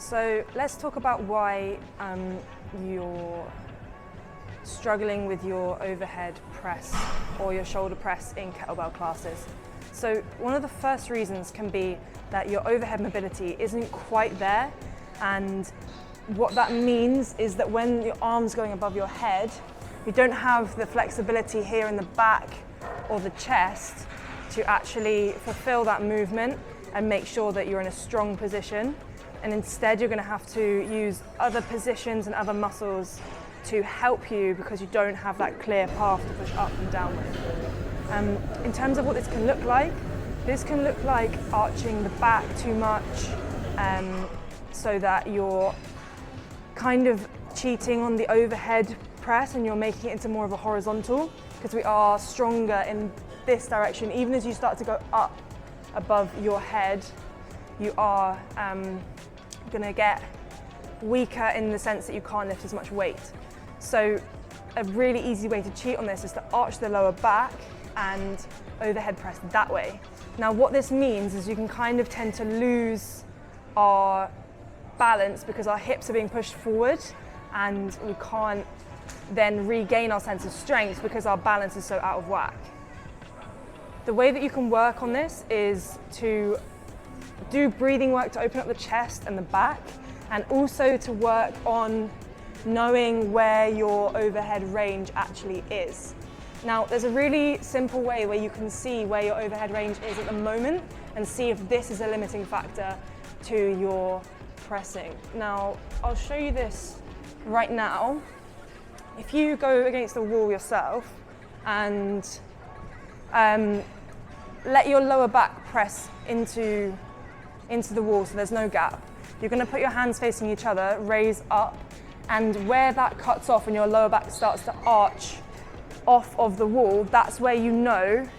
So let's talk about why you're struggling with your overhead press or your shoulder press in kettlebell classes. So one of the first reasons can be that your overhead mobility isn't quite there, and what that means is that when your arm's going above your head, you don't have the flexibility here in the back or the chest to actually fulfill that movement and make sure that you're in a strong position. And instead you're going to have to use other positions and other muscles to help you because you don't have that clear path to push up and down with. In terms of what this can look like arching the back too much, so that you're kind of cheating on the overhead press and you're making it into more of a horizontal, because we are stronger in this direction. Even as you start to go up above your head, you are going to get weaker in the sense that you can't lift as much weight. So a really easy way to cheat on this is to arch the lower back and overhead press that way. Now what this means is you can kind of tend to lose our balance because our hips are being pushed forward and we can't then regain our sense of strength because our balance is so out of whack. The way that you can work on this is to do breathing work to open up the chest and the back, and also to work on knowing where your overhead range actually is. Now, there's a really simple way where you can see where your overhead range is at the moment and see if this is a limiting factor to your pressing. Now, I'll show you this right now. If you go against the wall yourself and let your lower back press into the wall so there's no gap, you're going to put your hands facing each other, raise up, and where that cuts off and your lower back starts to arch off of the wall, that's where you know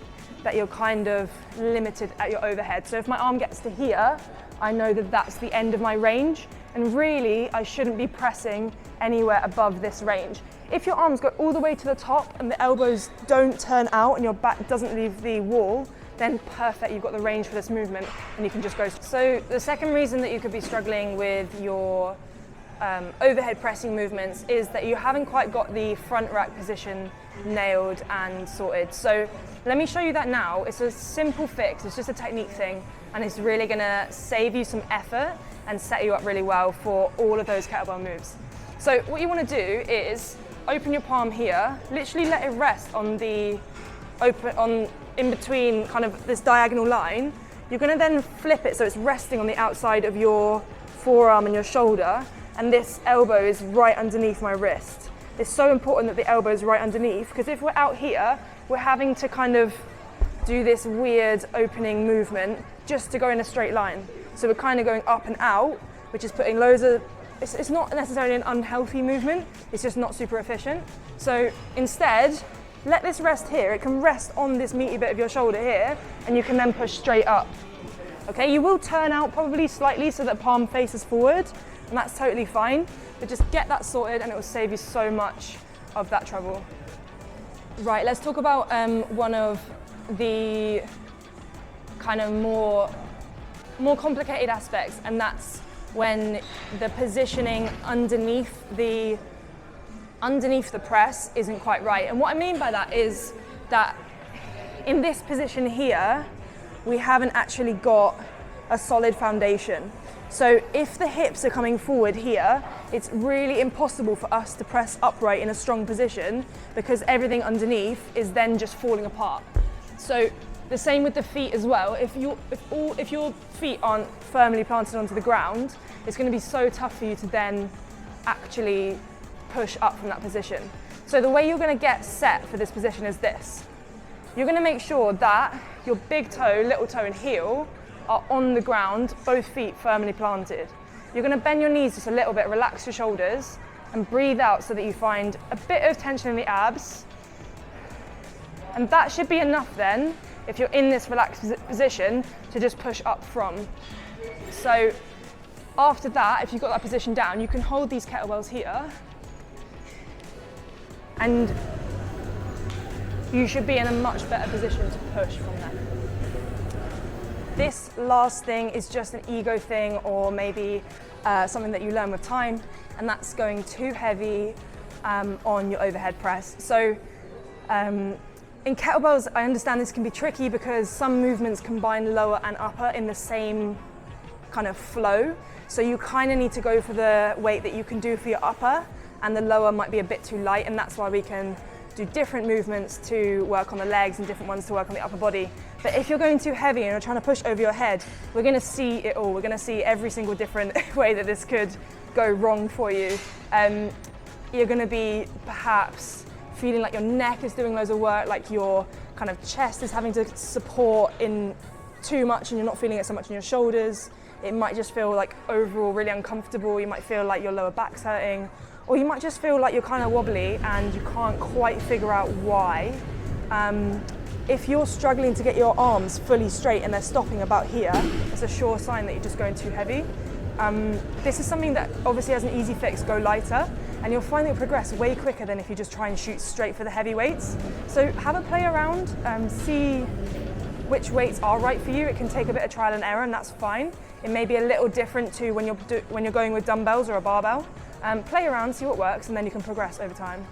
that you're kind of limited at your overhead. So if my arm gets to here, I know that that's the end of my range, and really I shouldn't be pressing anywhere above this range. If your arms go all the way to the top and the elbows don't turn out and your back doesn't leave the wall, then perfect, you've got the range for this movement and you can just go. So the second reason that you could be struggling with your overhead pressing movements is that you haven't quite got the front rack position nailed and sorted. So let me show you that now. It's a simple fix, it's just a technique thing, and it's really gonna save you some effort and set you up really well for all of those kettlebell moves. So what you wanna do is open your palm here, literally let it rest on the in between kind of this diagonal line. You're gonna then flip it so it's resting on the outside of your forearm and your shoulder, and this elbow is right underneath my wrist. It's so important that the elbow is right underneath, because if we're out here, we're having to kind of do this weird opening movement just to go in a straight line. So we're kind of going up and out, which is putting loads of, it's not necessarily an unhealthy movement, it's just not super efficient. So instead, let this rest here. It can rest on this meaty bit of your shoulder here, and you can then push straight up. Okay, you will turn out probably slightly so that palm faces forward, and that's totally fine, but just get that sorted and it will save you so much of that trouble. Right, let's talk about one of the kind of more complicated aspects, and that's when the positioning underneath the press isn't quite right. And what I mean by that is that in this position here, we haven't actually got a solid foundation. So if the hips are coming forward here, it's really impossible for us to press upright in a strong position because everything underneath is then just falling apart. So the same with the feet as well. If your feet aren't firmly planted onto the ground, it's going to be so tough for you to then actually push up from that position. So the way you're going to get set for this position is this. You're going to make sure that your big toe, little toe and heel are on the ground, both feet firmly planted. You're going to bend your knees just a little bit, relax your shoulders, and breathe out so that you find a bit of tension in the abs. And that should be enough then, if you're in this relaxed position, to just push up from. So after that, if you've got that position down, you can hold these kettlebells here, and you should be in a much better position to push from there. This last thing is just an ego thing, or maybe something that you learn with time, and that's going too heavy on your overhead press. So in kettlebells, I understand this can be tricky because some movements combine lower and upper in the same kind of flow. So you kind of need to go for the weight that you can do for your upper, and the lower might be a bit too light, and that's why we can do different movements to work on the legs and different ones to work on the upper body. But if you're going too heavy and you're trying to push over your head, we're going to see it all. We're going to see every single different way that this could go wrong for you. You're going to be perhaps feeling like your neck is doing loads of work, like your kind of chest is having to support in too much and you're not feeling it so much in your shoulders. It might just feel like overall really uncomfortable. You might feel like your lower back's hurting, or you might just feel like you're kind of wobbly and you can't quite figure out why. If you're struggling to get your arms fully straight and they're stopping about here, it's a sure sign that you're just going too heavy. This is something that obviously has an easy fix: go lighter, and you'll find that you'll progress way quicker than if you just try and shoot straight for the heavy weights. So have a play around, see which weights are right for you. It can take a bit of trial and error, and that's fine. It may be a little different to when you're going with dumbbells or a barbell. Play around, see what works, and then you can progress over time.